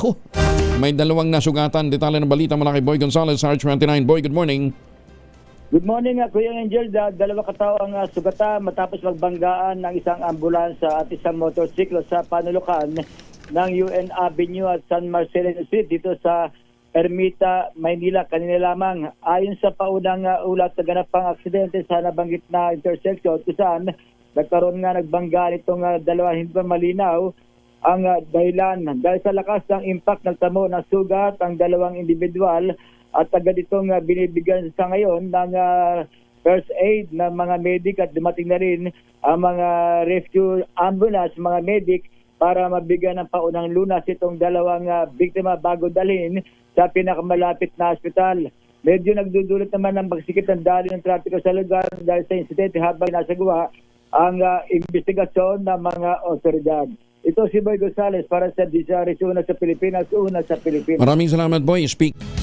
Nako, may dalawang nasugatan. Detalye ng balita mula kay Boy Gonzales, Sarge 29. Boy, good morning. Good morning, Kuya Angel. Dalawa katao ang sugata matapos magbanggaan ng isang ambulansya at isang motorsiklo sa panulukan ng UN Avenue at San Marcelino Street dito sa Ermita, Maynila. Kanina lamang, ayon sa paunang ulat sa ganapang aksidente sa nabanggit na intersection kung saan nagkaroon nga nagbanggaan itong dalawa, hindi pa malinaw ang dahilan. Dahil sa lakas ng impact ng tamo na sugat ang dalawang individual at agad itong binibigyan sa ngayon ng first aid ng mga medic at dumating na rin ang mga rescue ambulance, mga medic para mabigyan ng paunang lunas itong dalawang biktima bago dalhin sa pinakamalapit na ospital. Medyo nagdudulot naman ng pagsikip ng daloy ng trapiko sa lugar dahil sa insidente habang nasagawa ang investigasyon ng mga otoridad. Ito si Boy Gonzales para sa Disaris, una sa Pilipinas, una sa Pilipinas. Maraming salamat, Boy. Speak.